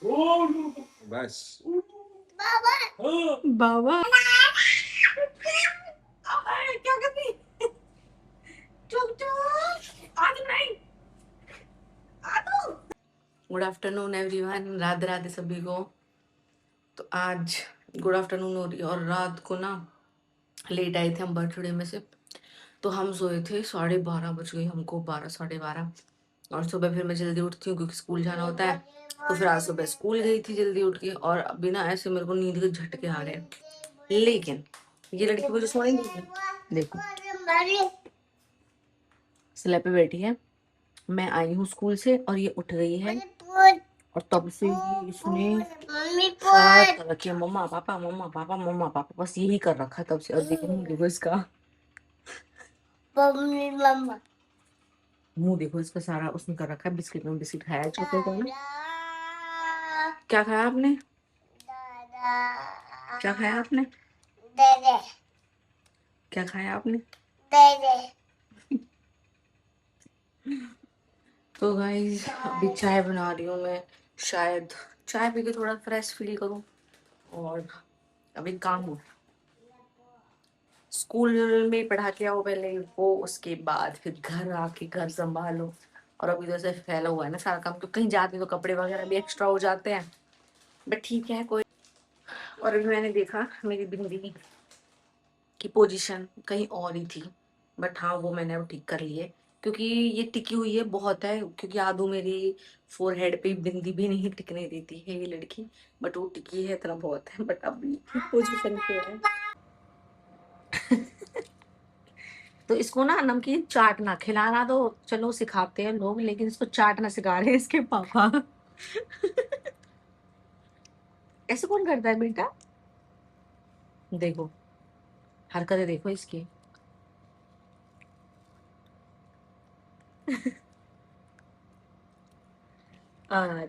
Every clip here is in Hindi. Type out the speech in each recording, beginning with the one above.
बस बाबा क्या कर रही? चुप चुप आज नहीं। Good afternoon everyone, Radhe Radhe सभी को। तो आज गुड आफ्टरनून हो रही है और रात को ना लेट आए थे हम बर्थडे में से। तो हम सोए थे 12:30 बज गई हमको, 12 साढ़े 12। और सुबह फिर मैं जल्दी उठती हूँ क्योंकि स्कूल जाना होता है। तो फिर आज सुबह स्कूल गई थी जल्दी उठ के, और अभी ना ऐसे मेरे को नींद के झटके आ रहे हैं। लेकिन ये लड़की मुझे सोने नहीं दी। देखो स्लैब पे बैठी है, मैं आई हूँ स्कूल से और ये उठ गई है। और तब से ही इसने शरारत कर रखी है, मम्मा पापा मम्मा पापा मम्मा पापा, बस यही कर रखा है तब से। और देखो इसका मुंह, देखो इसका सारा उसने कर रखा है। बिस्किट में बिस्किट खाया है छोटे को ना। क्या खाया आपने? क्या खाया आपने? क्या खाया आपने? तो गाइस अभी चाय बना रही हूँ मैं, शायद चाय पी के थोड़ा फ्रेश फील करूँ। और अभी काम हो, स्कूल में पढ़ा के आओ पहले वो, उसके बाद फिर घर आके घर संभालो। और अभी तो ऐसे फैला हुआ है ना सारा काम, तो कहीं जाते तो कपड़े वगैरह भी एक्स्ट्रा हो जाते हैं, बट ठीक है कोई। और अभी मैंने देखा मेरी बिंदी की पोजीशन कहीं और ही थी, बट हाँ वो मैंने अब ठीक कर ली है क्योंकि ये टिकी हुई है बहुत है। क्योंकि आदू मेरी फोरहेड पे बिंदी भी नहीं टिकने देती है ये लड़की, बट वो टिकी है इतना बहुत है। बट अभी पोजीशन पे है। तो इसको ना नमकीन चाटना खिलाना तो चलो सिखाते हैं लोग, लेकिन इसको चाटना सिखा रहे हैं इसके पापा। ऐसे कौन करता है बेटा? देखो हरकतें देखो इसकी। आदा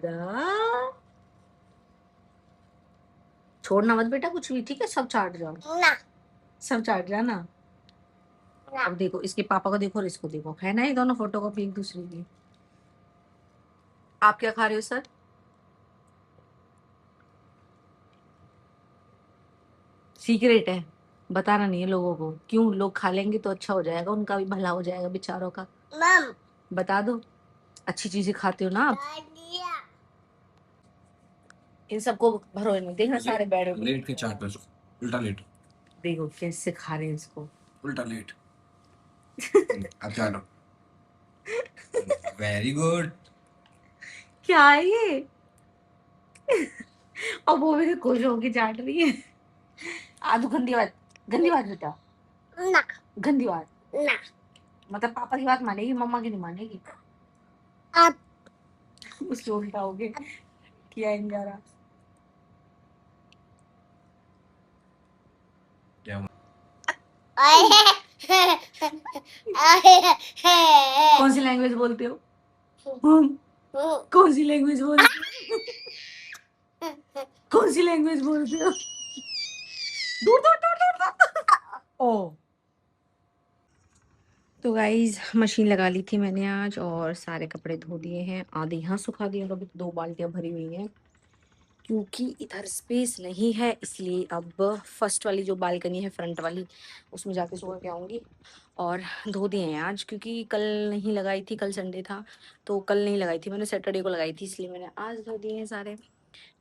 छोड़ना मत बेटा कुछ भी, ठीक है? सब चाट जाओ ना, सब चाट जाना। अब देखो इसके पापा को देखो और इसको देखो, है ना ये दोनों फोटो कॉपी एक दूसरे की। आप क्या खा रहे हो सर? सीक्रेट है, बताना नहीं है लोगों को। क्यों? लोग खा लेंगे तो अच्छा हो जाएगा, उनका भी भला हो जाएगा बेचारों का। मम बता दो, अच्छी चीजें खाते हो ना आप। इन सबको भरो इनमें, देखना सारे बैठ लेट के चाट पे उल्टा लेट, देखो कैसे खा रहे हैं इसको। उल्टा लेट। अब चाटो। Very good. क्या है ये? और वो भी खुश होके चाट रही है। आदू गंदी बात बेटा ना, गंदी बात ना। मतलब पापा की बात मानेगी, मम्मा की नहीं मानेगी। आप उसके उल्टा हो गए, किया इन जा रहा। क्या कौन सी लैंग्वेज बोलते हो? कौन सी लैंग्वेज बोलते हो? कौन सी लैंग्वेज बोलते हो? दूर दूर दूर दूर दूर। ओ तो गाइज मशीन लगा ली थी मैंने आज और सारे कपड़े धो दिए हैं, आधे यहाँ सुखा दिए और अभी 2 बाल्टियां भरी हुई हैं क्योंकि इधर स्पेस नहीं है। इसलिए अब फर्स्ट वाली जो बालकनी है फ्रंट वाली, उसमें जाके सुबह के आऊँगी। और धो दिए हैं आज क्योंकि कल नहीं लगाई थी, कल संडे था तो कल नहीं लगाई थी मैंने, सैटरडे को लगाई थी, इसलिए मैंने आज धो दिए हैं सारे।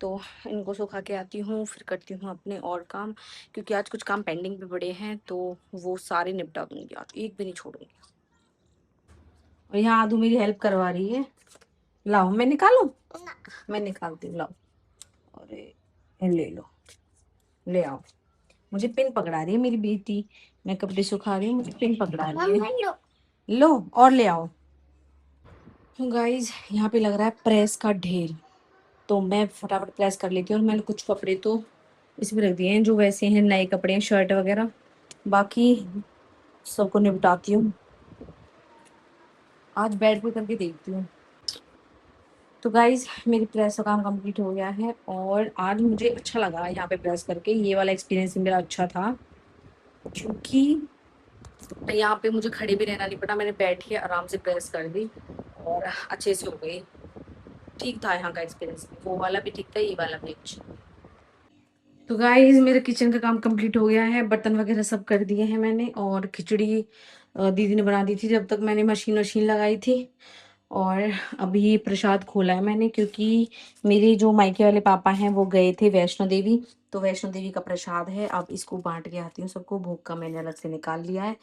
तो इनको सुखा के आती हूँ फिर करती हूँ अपने और काम, क्योंकि आज कुछ काम पेंडिंग पे पड़े हैं तो वो सारे निपटा दूंगी आज, एक भी नहीं छोड़ूंगी। और यहाँ आदू मेरी हेल्प करवा रही है। लाओ मैं निकालूं, मैं निकालती हूँ, लाओ। अरे ले लो, ले आओ। मुझे पिन पकड़ा रही है मेरी बेटी, मैं कपड़े सुखा रही हूँ मुझे पिन पकड़ा रही है। लो और ले आओ। गाइज यहाँ पे लग रहा है प्रेस का ढेर, तो मैं फटाफट प्रेस कर लेती हूँ। और मैंने कुछ कपड़े तो इसमें रख दिए हैं जो वैसे हैं, नए कपड़े हैं, शर्ट वगैरह, बाकी सबको निपटाती हूँ। आज बेड पे करके देखती हूँ। तो गाइज मेरी प्रेस का काम कंप्लीट हो गया है और आज मुझे अच्छा लगा यहाँ पे प्रेस करके, ये वाला एक्सपीरियंस मेरा अच्छा था क्योंकि यहाँ पे मुझे खड़े भी रहना नहीं पड़ा, मैंने बैठ के आराम से प्रेस कर दी और अच्छे से हो गई। ठीक था यहाँ का एक्सपीरियंस, वो वाला भी ठीक था, ये वाला भी अच्छा। तो गाइस मेरे किचन का काम कंप्लीट हो गया है, बर्तन वगैरह सब कर दिए हैं मैंने, और खिचड़ी दीदी ने बना दी थी जब तक मैंने मशीन लगाई थी। और अभी प्रसाद खोला है मैंने, क्योंकि मेरे जो मायके वाले पापा हैं वो गए थे वैष्णो देवी, तो वैष्णो देवी का प्रसाद है, अब इसको बांट के आती हूँ सबको। भोग का मैंने अलग से निकाल लिया है,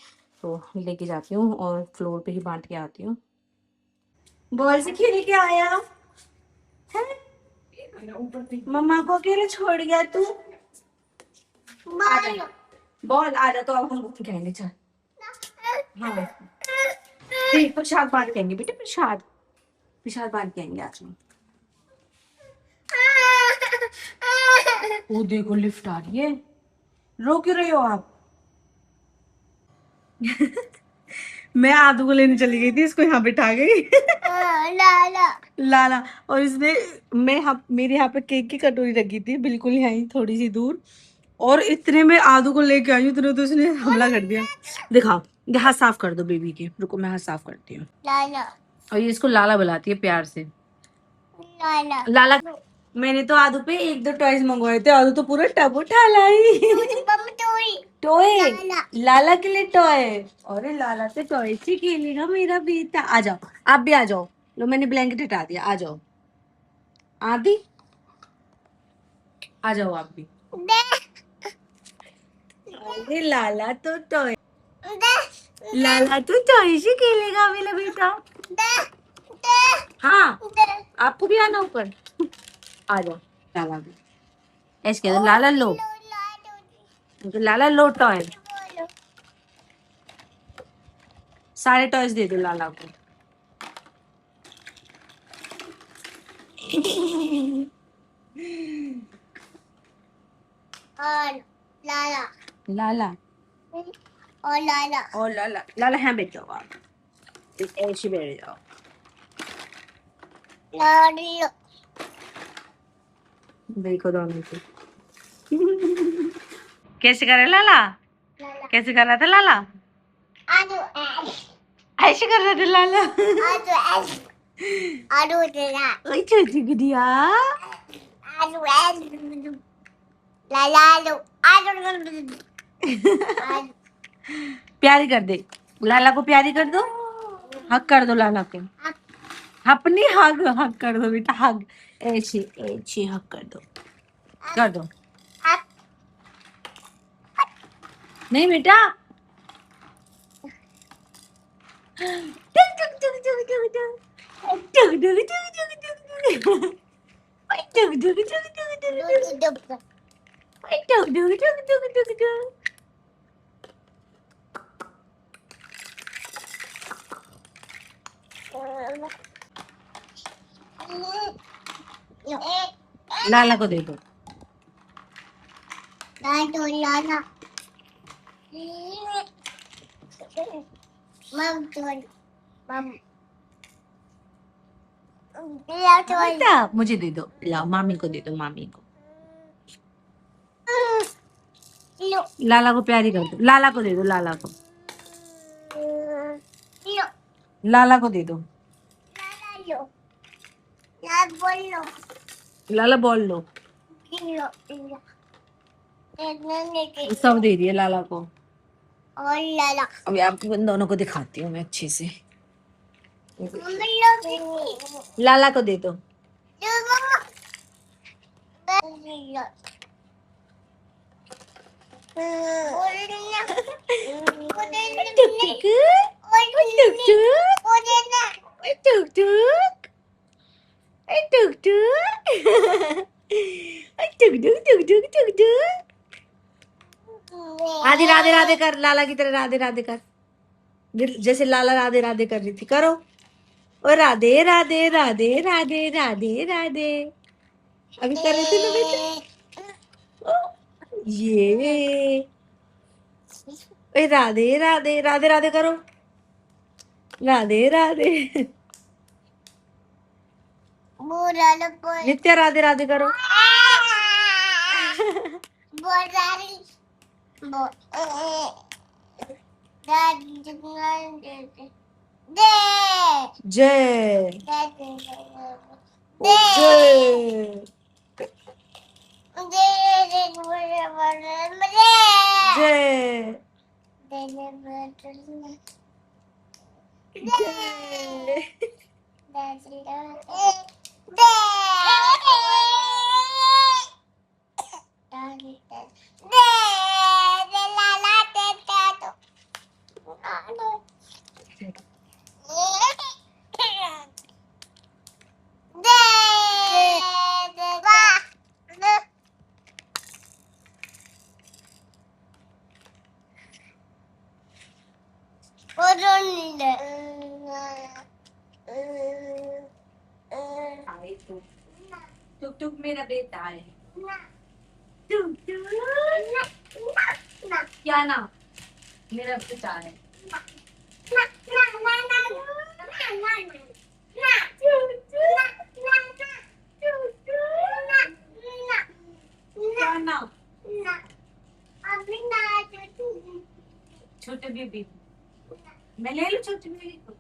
तो लेके जाती हूँ और फ्लोर पे ही बांट के आती हूँ। बॉल से खेल के आया है, मम्मा को अकेले छोड़ गया तू। बॉल आ जा, तो अब हम खेलेंगे, चल। हाँ देख, प्रसाद बांट के आएंगे बेटे, प्रसाद प्रसाद बांट के आएंगे आज हम। वो देखो लिफ्ट आ रही है, रो क्यों रही हो आप? मैं आदू को लेने चली गई थी, इसको यहाँ बिठा गई। लाला लाला। और इसने, मैं मेरे यहाँ पे केक की कटोरी रखी थी बिल्कुल यहाँ थोड़ी सी दूर, और इतने में आदू को लेके आई इतने तो इसने हमला कर दिया। दिखाओ, ये हाथ साफ कर दो बेबी के, रुको मैं हाथ साफ करती हूँ। लाला। और ये इसको लाला बुलाती है प्यार से, लाला लाला। मैंने तो आदू पे एक दो टॉयज मंगवाए थे, आदू तो पूरा टब उठा लाई। टॉय, लाला के लिए टॉय। अरे लाला से टॉय से खेलेगा मेरा बेटा, आ जाओ आप भी आ जाओ। लो मैंने ब्लैंकेट हटा दिया, आ जाओ आदि, आ जाओ आप भी। अरे लाला तो टॉय, लाला तो टॉय से खेलेगा मेरा बेटा। हाँ आपको भी आना ऊपर, आ जाओ। लाला भी ऐसे कह दो, लाला लो, तो लाला लो टॉय, सारे टॉयज दे दो लाला को। और लाला लाला और लाला लाला यहाँ बैठ जाओ आप, ऐसे बैठ जाओ। देखो दोनों को कैसे करे लाला, कैसे कर रहा था लाला, ऐसे कर रहा था लाला। ओए छोटी गुड़िया, प्यारी कर दे लाला को, प्यारी कर दो, हक कर दो लाला को, अपनी हग हक कर दो बेटा, हग ऐसे ऐसे हक कर दो, कर दो। नहीं बेटा, लाला को दे दो, लाला बेटा मुझे दे दो, लाओ मामी को दे दो, मामी को। लाला को प्यारी कर दो, लाला को दे दो, लाला को, लाला को दे दो, लाला बॉल लो, सब दे दिए लाला को। और लाला अभी आपको इन दोनों को दिखाती हूँ मैं अच्छे से, लाला को दे दो, राधे राधे राधे कर, लाला की तरह राधे राधे कर, जैसे लाला राधे राधे कर रही थी, करो। और राधे राधे राधे राधे राधे राधे, अभी कर रहे थे ना बेटा, ये राधे राधे राधे राधे करो, राधे राधे, नित्य राधे राधे करो। जय जय जय टुक टुक मेरा बेटा है। टुक टुक क्या ना मेरा बेटा है। क्या ना छोटे बेबी मैं ले लूं छोटे बेबी को।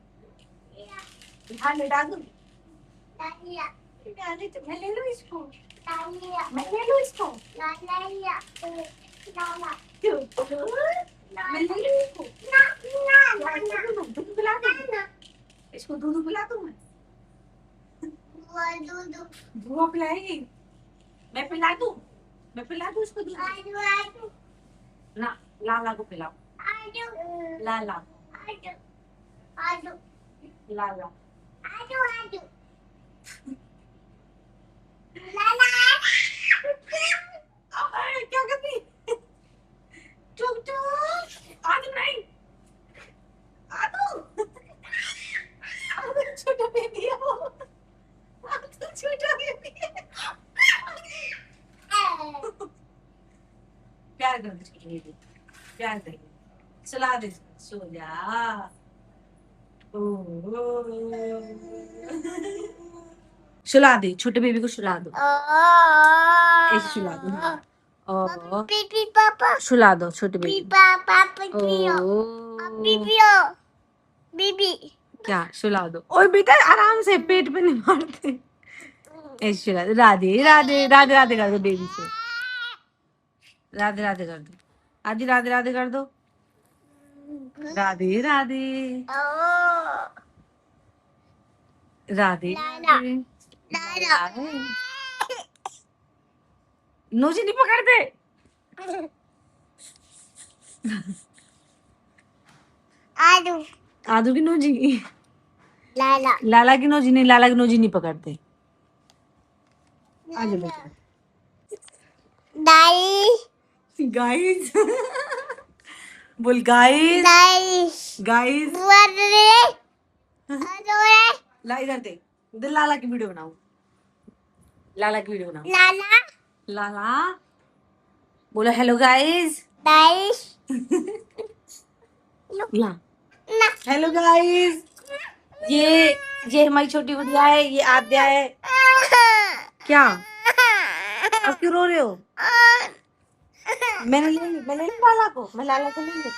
हाँ ले डाल दूं। डाले तो मैं ले लूं इसको। मैं ले लूं इसको। टुक टुक मैं ले लूं इसको। दूध पिला दूं इसको। दूध पिला दूं मैं। बुआ पिलाएगी। मैं पिला दूं। मैं पिला दूं इसको दूध। ना लाला को पिलाओ। लाला लाला क्या करती चुप चुप आदू नहीं आदू आदू छोटा बेबी है वो। आदू छोटा बेबी है। प्यार कर दे छोटे बेबी प्यार कर सुला दे सो जा। सुला दे छोटे बेबी को सुला दो। ऐसे सुला दो। हाँ सुला दो छोटे बेबी। क्या सुला दो। और बेटा आराम से पेट पे नहीं मारते। ऐसे सुला दो। राधे राधे राधे राधे कर दो बेबी से। राधे राधे कर दो। आदि राधे राधे कर दो। राधे राधे राधे राधे। नोजी नहीं पकड़ते। आदू की नोजी लाला की नोजी नहीं। लाला की नोजी नहीं पकड़ते। आजा बेटा। गाइस बोल गाइस गाइस ला इधर दे। इधर लाला की वीडियो बनाओ। लाला की वीडियो बनाओ। लाला बोलो हेलो गाइस। ला हेलो गाइस। ये हमारी छोटी गुड़िया है। ये आद्या है। क्या अब क्यों रो रहे हो। मैं ले लूं लाला को। मैं लाला को ले लूं।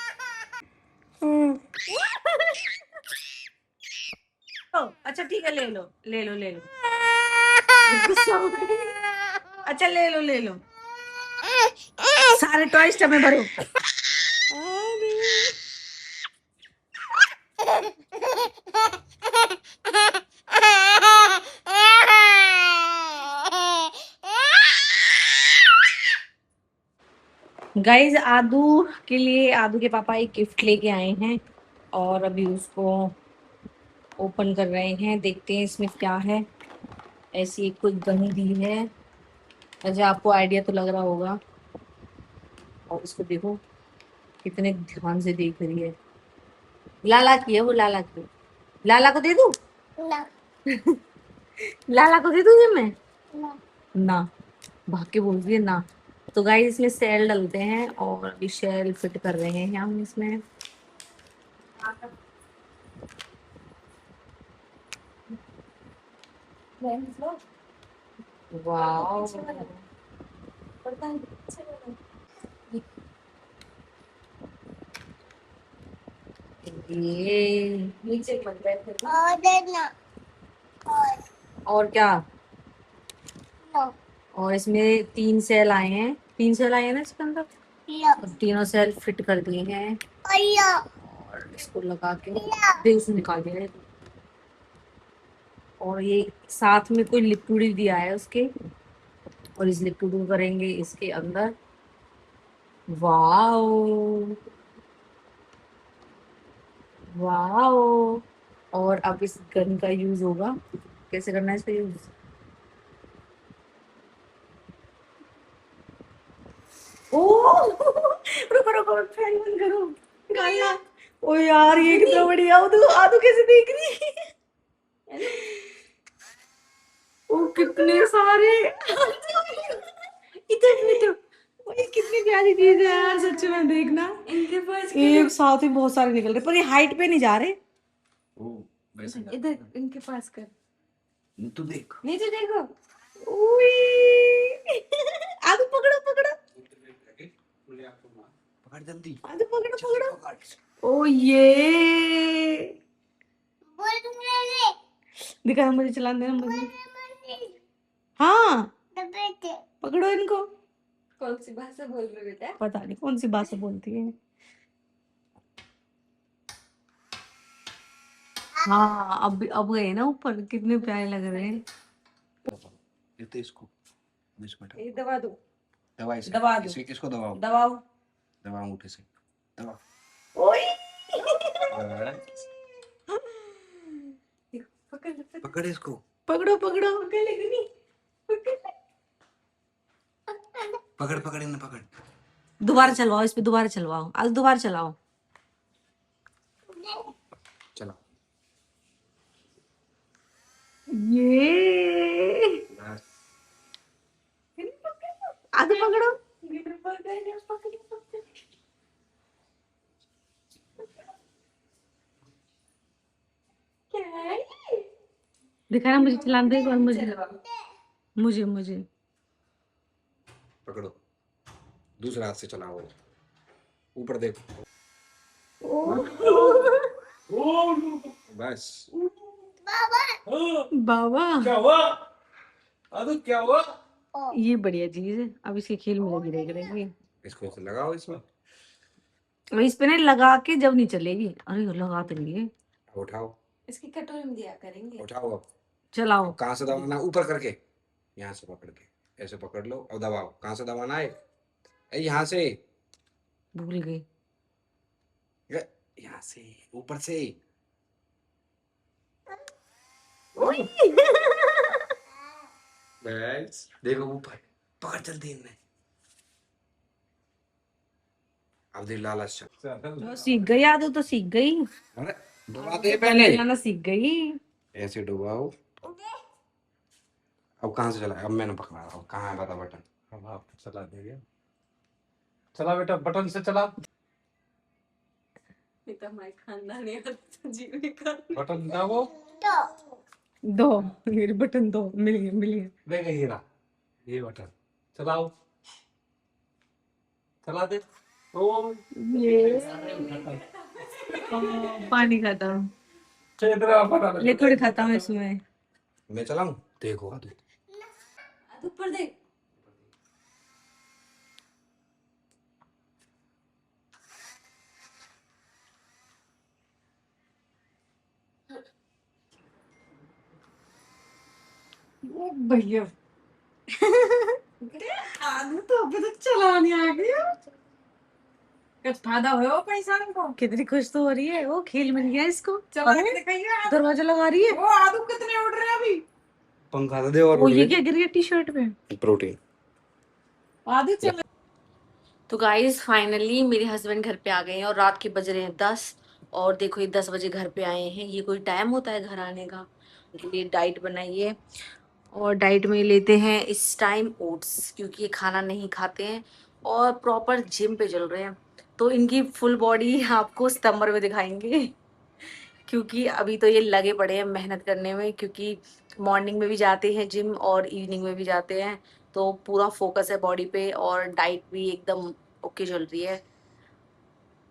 अच्छा ठीक है ले लो ले लो ले लो। गुस्सा हो गई। अच्छा ले लो ले लो। सारे टॉयज में भरो। गाइज आदू के लिए आदू के पापा एक गिफ्ट लेके आए हैं और अभी उसको ओपन कर रहे हैं। देखते हैं इसमें क्या है। ऐसी एक कुछ गनी दी है। अच्छा आपको आइडिया तो लग रहा होगा। और इसको देखो कितने ध्यान से देख रही है। लाला की है वो। लाला की। लाला को दे दूं। लाला को दे दूं ये मैं। ना भाग के बोल रही है ना। तो गाइस इसमें सेल डलते हैं और अभी शेल फिट कर रहे हैं हम इसमें। वाओ ये नीचे और क्या और इसमें 3 सेल आए हैं, 3 सेल आए हैं ना इसके अंदर, और तीनों सेल फिट कर दिए हैं और इसको लगा के बेस निकाल दिया है। और ये साथ में कोई लिक्विड दिया है उसके, और इस लिक्विड को करेंगे इसके अंदर। Wow wow. और अब इस गन का यूज होगा, कैसे करना है इसका यूज। ओ रुको रुको, फैन बंद करो गाया। ओ यार ये कितना बढ़िया, आदू आदू कैसे देख रही है। ओ कितने सारे इधर में तो, ओ ये कितनी प्यारी चीज है यार सच में, देखना इनके पास एक साथ ही बहुत सारे निकल रहे, पर ये हाइट पे नहीं जा रहे। ओ वैसे इधर इनके पास कर, तू देख। नीचे देखो। ओए आदू पकड़ो पकड़ो पकड़ जल्दी। आदू पकड़ो पकड़ो। पकड़। ओ ये दिखा, मुझे चलाने देना मुझे। हाँ पकड़ो इनको। कौन सी भाषा बोल रहे हो बेटा? पता नहीं कौन सी भाषा बोलती है। हाँ अब गए ना ऊपर, कितने प्यारे लग रहे हैं। ये तो इसको बीच में ये दबा दो, दबा इसे। दबा दो। इसको दबाओ। दबाओ। दबा अंगूठे से दबा। ओए पकड़ पकड़ पकड़ इसको। पकड़ो पकड़ो। पकड़ ले नहीं, पकड़ ले। पकड़ पकड़ इन्हें पकड़। दोबारा चलवाओ, इस पे दोबारा चलवाओ, आज दोबारा चलाओ। चलो ये बस। आगे पकड़ो। इधर पकड़, पकड़ पकड़। क्या है ये? दिखा ना मुझे चलाने दे एक बार, मुझे चलवा। मुझे मुझे पकड़ो, दूसरा हाथ से चलाओ। ऊपर देखो। बस। बाबा क्या हुआ? आदू क्या हुआ? ये बढ़िया चीज है, अब इसके खेल में लगी रहेगी। इसको ऐसे लगाओ इसमें। और इस पे ना लगा के जब नहीं चलेगी, अरे लगा तो नहीं है। उठाओ इसकी कटोरी में दिया करेंगे। उठाओ अब। चलाओ। अब कहाँ से दबाना? ऊपर करके, यहाँ से पकड़ के ऐसे पकड़ लो। अब दबाओ। कहाँ से दबाना है? यहाँ से। भूल गई। यहाँ से ऊपर से। बस देखो ऊपर। पकड़ जल्दी इनमें। अब देख लालच चल। तो सीख गई आदू, तो सीख गई। अरे डुबाते हैं पहले। चलाना सीख गई। ऐसे डुबाओ। अब कहाँ से चला? अब मैंने पकड़ा। अब कहाँ है बता बटन? अब आप चला देंगे। चला बेटा, बटन से चला। ये तो हमारे खानदानी जीविका। बटन दबाओ। दो मेरे बटन दो, मिल गए मिल गए। देगा हीरा, ये बटन चलाओ। चला दे। ओ ये पानी खत्म, चेदरा बटन। लिक्विड खत्म इसमें। मैं चलाऊं? देखो आदू। ऊपर देख। ओ भैया आदू तो अभी तक चलाने आ गया। कुछ फायदा हुआ पैसा को? कितनी खुश तो हो रही है, वो खेल मिल गया इसको। चला अरे, के दिखाइए। दरवाजा लगा रही है। वो आदू कितने उड़ रहे हैं अभी? पंखा तो दे और वो ये क्या गिर गया टी शर्ट पे। प्रोटीन। आदू चल। तो गाइज फाइनली मेरे हस्बैंड घर पे आ गए हैं और रात के बज रहे हैं 10। और देखो ये 10 बजे घर पे आए हैं, ये कोई टाइम होता है घर आने का। उनके लिए डाइट बनाई है, और डाइट में लेते हैं इस टाइम ओट्स, क्योंकि ये खाना नहीं खाते हैं और प्रॉपर जिम पे चल रहे हैं। तो इनकी फुल बॉडी आपको सितंबर में दिखाएंगे, क्योंकि अभी तो ये लगे पड़े हैं मेहनत करने में, क्योंकि मॉर्निंग में भी जाते हैं जिम और इवनिंग में भी जाते हैं। तो पूरा फोकस है बॉडी पे, और डाइट भी एकदम ओके चल रही है।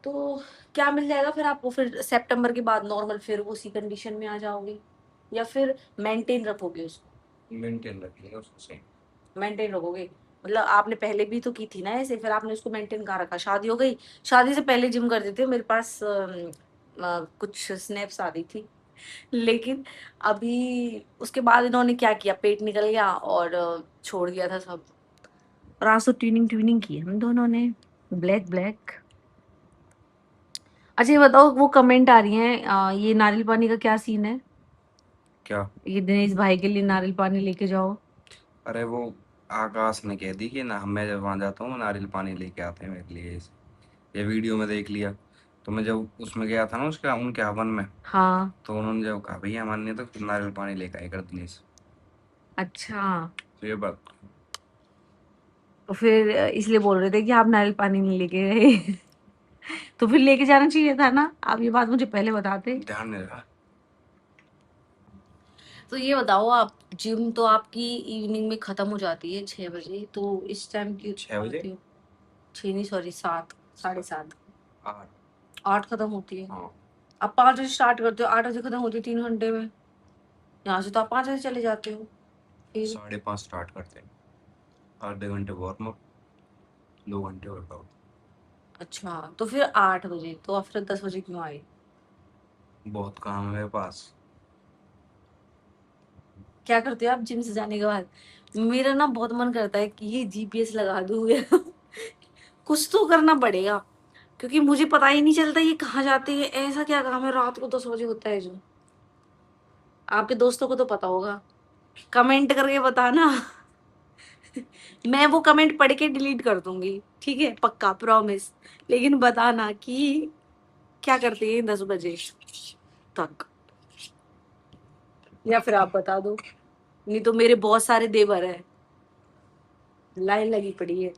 तो क्या मिल जाएगा फिर आपको, फिर सितंबर के बाद नॉर्मल फिर उसी कंडीशन में आ जाओगे, या फिर मेंटेन रखोगे उसको? मेंटेन रखिएगा उसको सही। मेंटेन रखोगे? मतलब आपने पहले भी तो की थी ना ऐसे, फिर आपने उसको मेंटेन कहाँ रखा? शादी हो गई, शादी से पहले जिम करते थे, मेरे पास कुछ स्नैप्स आ रही थी। लेकिन अभी उसके बाद इन्होंने क्या किया, पेट निकल गया और छोड़ दिया था सब। और आज तो ट्यूनिंग ट्यूनिंग की हम दोनों ने, ब्लैक ब्लैक। अच्छा ये बताओ, वो कमेंट आ रही है, ये नारियल पानी का क्या सीन है? क्या? ये दिनेश भाई के लिए नारियल पानी लेके जाओ। अरे वो आकाश ने कह दी कि ना, मैं जब वहां जाता हूँ नारियल पानी लेके आते हैं मेरे लिए। ये वीडियो में देख लिया। तो मैं जब उसमें गया था ना उसके उनके हवन में, हाँ। तो उन्होंने जब कहा भैया मानने तो फिर नारियल पानी लेके आए कर दिनेश। अच्छा, तो ये बात। तो फिर इसलिए बोल रहे थे कि आप नारियल पानी नहीं लेके गए। तो फिर लेके जाना चाहिए था ना, आप ये बात मुझे पहले बताते। ध्यान नहीं रहा। तो ये बताओ, आप जिम तो आपकी इवनिंग में खत्म हो जाती है 6 बजे, तो इस टाइम क्यों 6 बजे? आते हो? 6 नहीं, सॉरी 7, 7:30। 8। 8 खत्म होती है। हाँ। आप 5 बजे स्टार्ट करते हो, 8 बजे खत्म होती है, 3 घंटे में। यहाँ से तो आप 5 बजे चले जाते हो फिर। 5:30 स्टार्ट करते हैं। आधे घंटे वार्म अप, 2 घंटे वर्कआउट। अच्छा, तो फिर 8 बजे, तो आप फिर 10 बजे क्यों आए? बहुत काम है मेरे पास। क्या करते हो आप जिम से जाने के बाद? मेरा ना बहुत मन करता है कि ये जीपीएस लगा दूं या कुछ तो करना पड़ेगा, क्योंकि मुझे पता ही नहीं चलता ये कहाँ जाते हैं। ऐसा क्या काम है रात को 10 बजे होता है जो? आपके दोस्तों को तो पता होगा, कमेंट करके बताना। मैं वो कमेंट पढ़ के डिलीट कर दूंगी, ठीक है, पक्का प्रॉमिस। लेकिन बताना कि क्या करते हैं 10 बजे तक, या फिर आप बता दो। नहीं तो मेरे बहुत सारे देवर है, लाइन लगी पड़ी है।